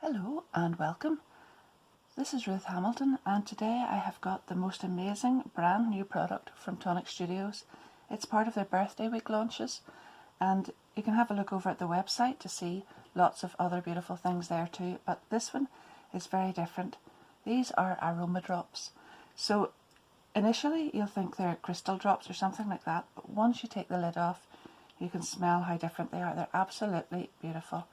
Hello and welcome. This is Ruth Hamilton and today I have got the most amazing brand new product from Tonic Studios. It's part of their birthday week launches and you can have a look over at the website to see lots of other beautiful things there too, but this one is very different. These are aroma drops. So initially you'll think they're crystal drops or something like that, but once you take the lid off you can smell how different they are. They're absolutely beautiful.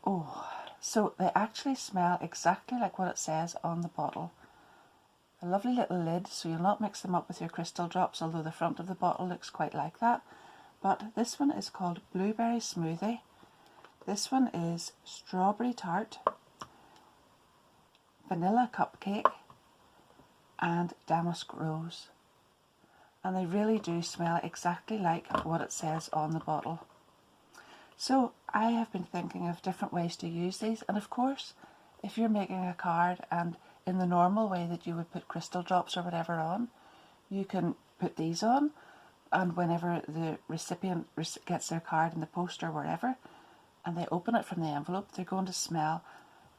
Oh, so they actually smell exactly like what it says on the bottle. A lovely little lid, so you'll not mix them up with your crystal drops, although the front of the bottle looks quite like that. But this one is called Blueberry Smoothie. This one is Strawberry Tart, Vanilla Cupcake, and Damask Rose. And they really do smell exactly like what it says on the bottle. So I have been thinking of different ways to use these, and of course if you're making a card and in the normal way that you would put crystal drops or whatever on, you can put these on, and whenever the recipient gets their card in the post or wherever and they open it from the envelope, they're going to smell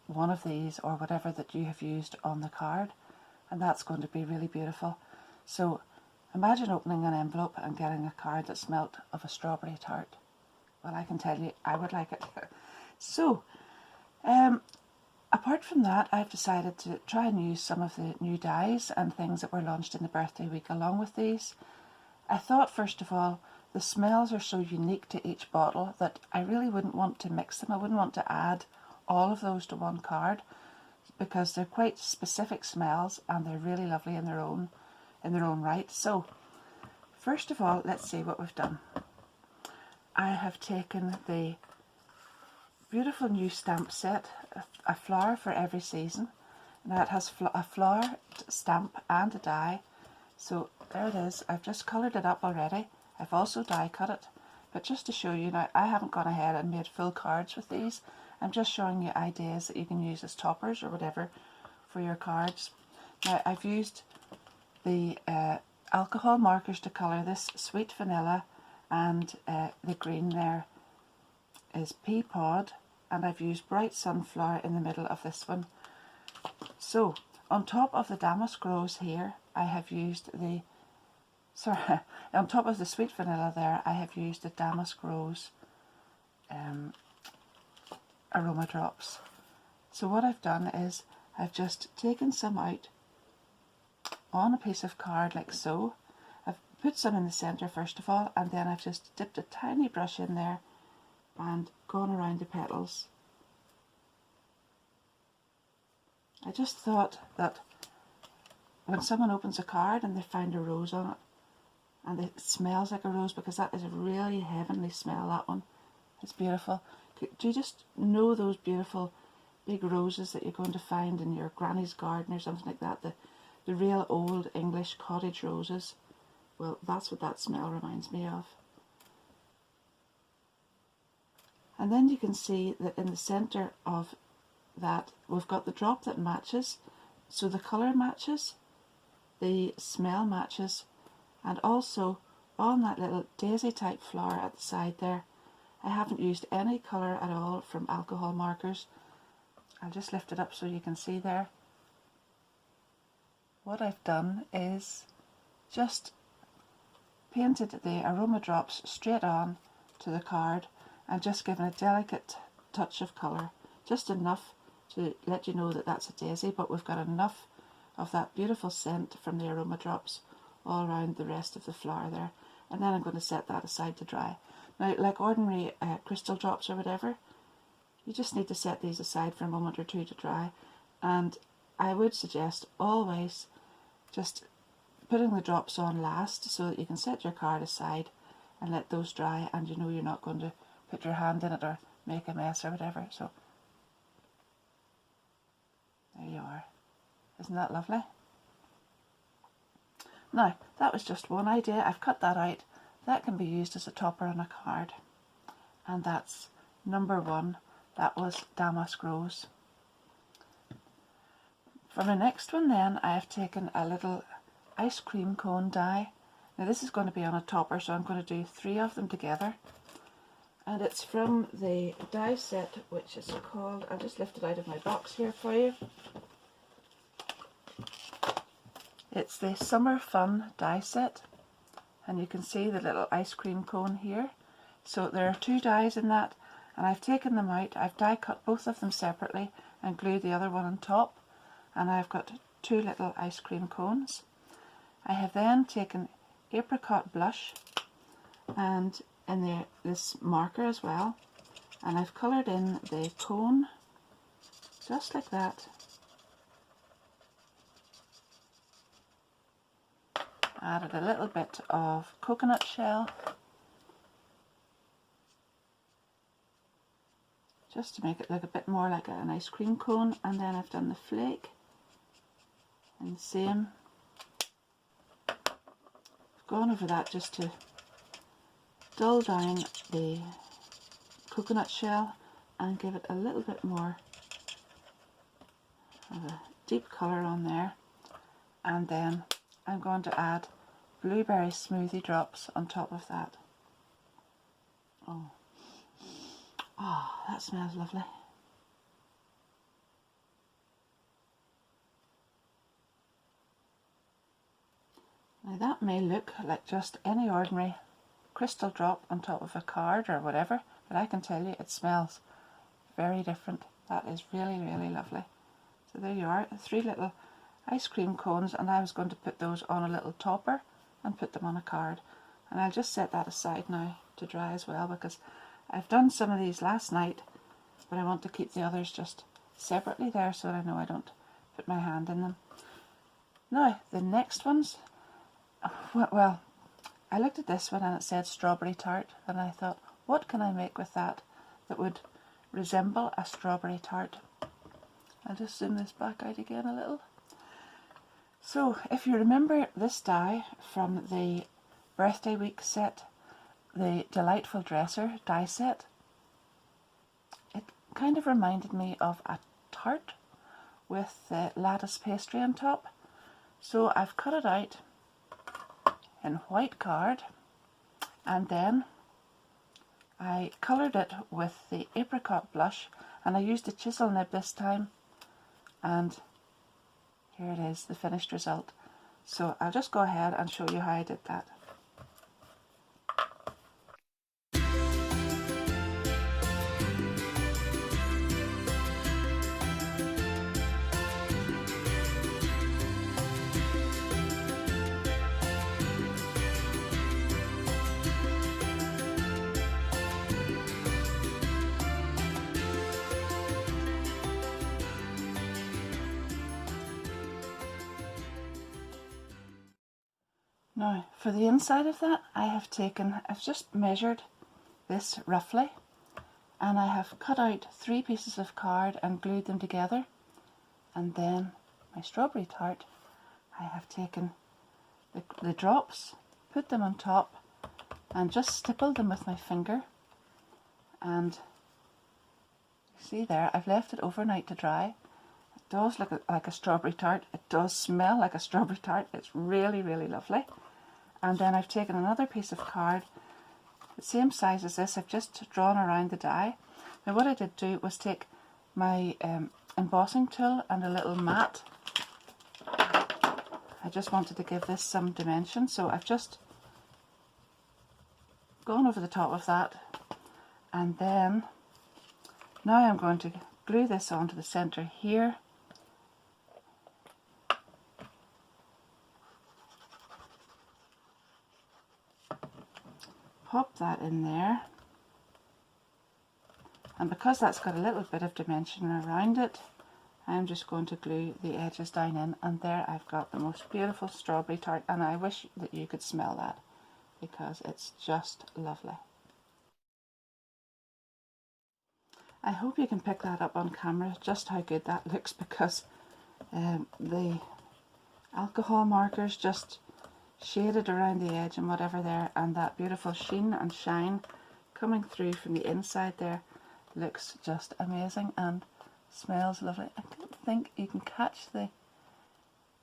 one of these or whatever that you have used on the card, and that's going to be really beautiful. So imagine opening an envelope and getting a card that smelt of a strawberry tart. Well, I can tell you, I would like it. So, apart from that, I've decided to try and use some of the new dyes and things that were launched in the birthday week along with these. I thought, first of all, the smells are so unique to each bottle that I really wouldn't want to mix them. I wouldn't want to add all of those to one card because they're quite specific smells and they're really lovely in their own right. So, first of all, let's see what we've done. I have taken the beautiful new stamp set, a flower for every season. Now it has a flower stamp and a die. So there it is. I've just coloured it up already. I've also die cut it. But just to show you now, I haven't gone ahead and made full cards with these. I'm just showing you ideas that you can use as toppers or whatever for your cards. Now I've used the alcohol markers to colour this sweet vanilla, and the green there is pea pod, and I've used bright sunflower in the middle of this one. So on top of the damask rose here I have used the on top of the sweet vanilla there I have used the damask rose aroma drops. So what I've done is I've just taken some out on a piece of card like so. Put some in the centre first of all, and then I've just dipped a tiny brush in there and gone around the petals. I just thought that when someone opens a card and they find a rose on it and it smells like a rose, because that is a really heavenly smell, that one. It's beautiful. Do you just know those beautiful big roses that you're going to find in your granny's garden or something like that? The real old English cottage roses. Well, that's what that smell reminds me of. And then you can see that in the centre of that we've got the drop that matches, so the colour matches, the smell matches, and also on that little daisy type flower at the side there, I haven't used any colour at all from alcohol markers. I'll just lift it up so you can see there. What I've done is just painted the aroma drops straight on to the card and just given a delicate touch of colour, just enough to let you know that that's a daisy, but we've got enough of that beautiful scent from the aroma drops all around the rest of the flower there. And then I'm going to set that aside to dry. Now, like ordinary crystal drops or whatever, you just need to set these aside for a moment or two to dry, and I would suggest always just putting the drops on last so that you can set your card aside and let those dry, and you know you're not going to put your hand in it or make a mess or whatever. So there you are. Isn't that lovely? Now that was just one idea. I've cut that out. That can be used as a topper on a card, and that's number one. That was Damask Rose. For my next one then, I have taken a little ice cream cone die. Now this is going to be on a topper, so I'm going to do 3 of them together, and it's from the die set, which is called, I'll just lift it out of my box here for you. It's the Summer Fun die set, and you can see the little ice cream cone here. So there are 2 dies in that, and I've taken them out. I've die cut both of them separately and glued the other one on top, and I've got 2 little ice cream cones. I have then taken apricot blush and in this marker as well, and I've coloured in the cone just like that. Added a little bit of coconut shell just to make it look a bit more like an ice cream cone, and then I've done the flake and the same. I've gone over that just to dull down the coconut shell and give it a little bit more of a deep colour on there, and then I'm going to add blueberry smoothie drops on top of that. Oh, that smells lovely. Now that may look like just any ordinary crystal drop on top of a card or whatever, but I can tell you it smells very different. That is really, really lovely. So there you are, 3 little ice cream cones, and I was going to put those on a little topper and put them on a card, and I'll just set that aside now to dry as well, because I've done some of these last night, but I want to keep the others just separately there so that I know I don't put my hand in them. Now the next ones, well, I looked at this one and it said Strawberry Tart, and I thought, what can I make with that that would resemble a strawberry tart? I'll just zoom this back out again a little. So if you remember this die from the birthday week set, the Delightful Dresser die set, it kind of reminded me of a tart with the lattice pastry on top. So I've cut it out in white card, and then I coloured it with the apricot blush, and I used a chisel nib this time, and here it is, the finished result. So I'll just go ahead and show you how I did that. Now for the inside of that, I've just measured this roughly, and I have cut out 3 pieces of card and glued them together, and then my strawberry tart, I have taken the drops, put them on top and just stippled them with my finger, and you see there, I've left it overnight to dry. It does look like a strawberry tart, it does smell like a strawberry tart, it's really, really lovely. And then I've taken another piece of card, the same size as this, I've just drawn around the die. Now what I did do was take my embossing tool and a little mat. I just wanted to give this some dimension, so I've just gone over the top of that, and then now I'm going to glue this onto the centre here. Pop that in there, and because that's got a little bit of dimension around it, I'm just going to glue the edges down in, and there I've got the most beautiful strawberry tart, and I wish that you could smell that because it's just lovely. I hope you can pick that up on camera just how good that looks, because the alcohol markers just shaded around the edge and whatever there, and that beautiful sheen and shine coming through from the inside there looks just amazing and smells lovely. I don't think you can catch the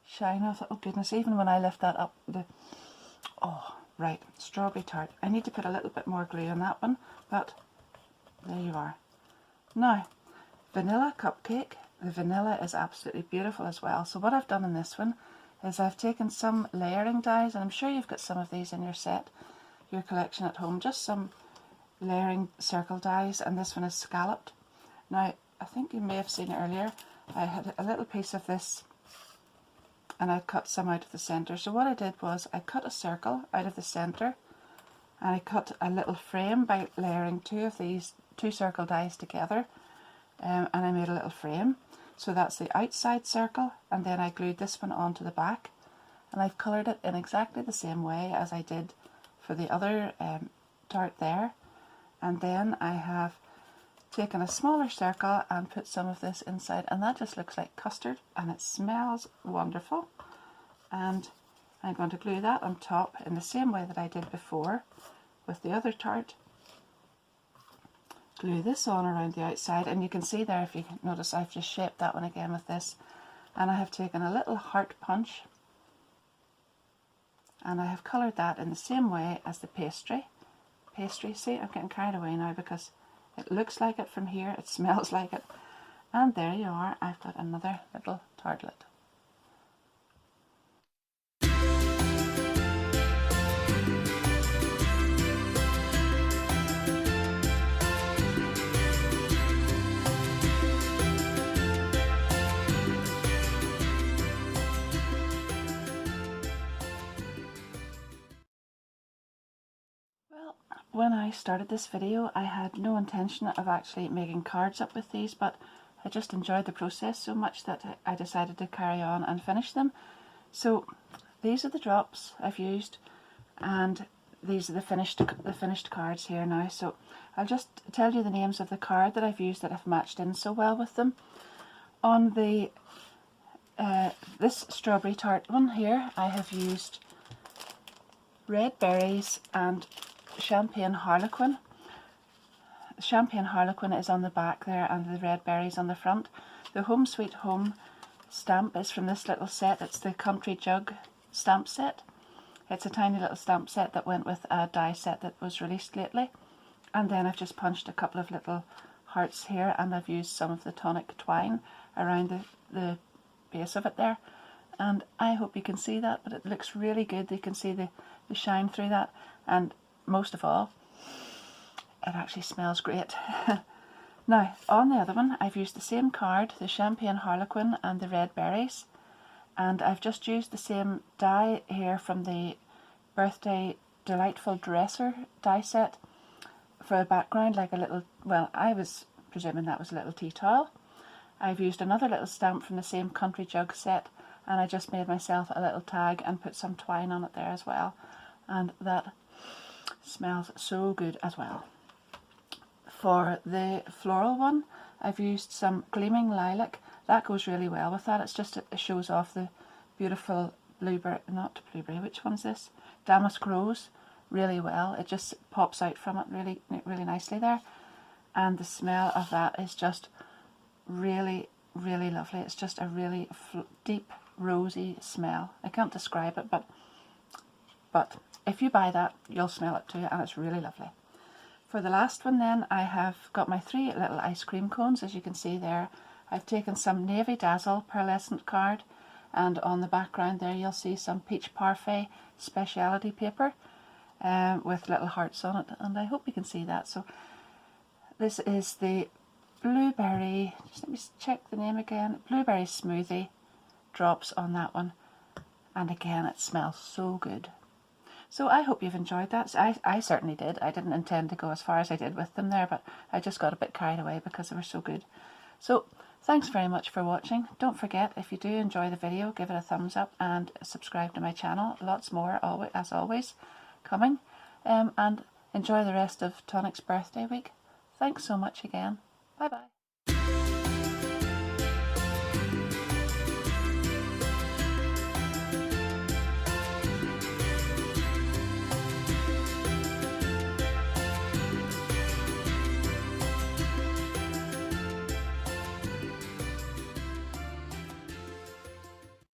shine of it. Oh goodness, even when I lift that up, oh right, strawberry tart. I need to put a little bit more glue on that one, but there you are. Now, vanilla cupcake. The vanilla is absolutely beautiful as well. So what I've done in this one is I've taken some layering dies, and I'm sure you've got some of these in your set, your collection at home, just some layering circle dies, and this one is scalloped. Now, I think you may have seen it earlier, I had a little piece of this and I cut some out of the centre. So what I did was I cut a circle out of the centre, and I cut a little frame by layering two of these circle dies together, and I made a little frame. So that's the outside circle, and then I glued this one onto the back, and I've coloured it in exactly the same way as I did for the other tart there. And then I have taken a smaller circle and put some of this inside, and that just looks like custard, and it smells wonderful. And I'm going to glue that on top in the same way that I did before with the other tart. Glue this on around the outside, and you can see there, if you notice, I've just shaped that one again with this, and I have taken a little heart punch and I have coloured that in the same way as the pastry. See, I'm getting carried away now because it looks like it from here, it smells like it, and there you are, I've got another little tartlet. When I started this video, I had no intention of actually making cards up with these, but I just enjoyed the process so much that I decided to carry on and finish them. So these are the drops I've used, and these are the finished cards here now. So I'll just tell you the names of the card that I've used that have matched in so well with them. On the this Strawberry Tart one here, I have used red berries and Champagne Harlequin. Champagne Harlequin is on the back there and the red berries on the front. The Home Sweet Home stamp is from this little set. It's the Country Jug stamp set. It's a tiny little stamp set that went with a die set that was released lately. And then I've just punched a couple of little hearts here, and I've used some of the Tonic twine around the base of it there. And I hope you can see that, but it looks really good. You can see the shine through that, and most of all, it actually smells great. Now, on the other one, I've used the same card, the Champagne Harlequin and the red berries, and I've just used the same die here from the Birthday Delightful Dresser die set for a background, like a little, well, I was presuming that was a little tea towel. I've used another little stamp from the same Country Jug set, and I just made myself a little tag and put some twine on it there as well, and that smells so good as well. For the floral one, I've used some Gleaming Lilac. That goes really well with that. It's just, it shows off the beautiful which one's this? Damask Rose really well. It just pops out from it really nicely there. And the smell of that is just really, really lovely. It's just a really deep, rosy smell. I can't describe it, but if you buy that, you'll smell it too, and it's really lovely. For the last one then, I have got my 3 little ice cream cones, as you can see there. I've taken some Navy Dazzle pearlescent card, and on the background there you'll see some Peach Parfait speciality paper with little hearts on it, and I hope you can see that. So this is the Blueberry, just let me check the name again, Blueberry Smoothie drops on that one, and again it smells so good. So I hope you've enjoyed that. I certainly did. I didn't intend to go as far as I did with them there, but I just got a bit carried away because they were so good. So thanks very much for watching. Don't forget, if you do enjoy the video, give it a thumbs up and subscribe to my channel. Lots more, as always, coming. And enjoy the rest of Tonic's birthday week. Thanks so much again. Bye bye.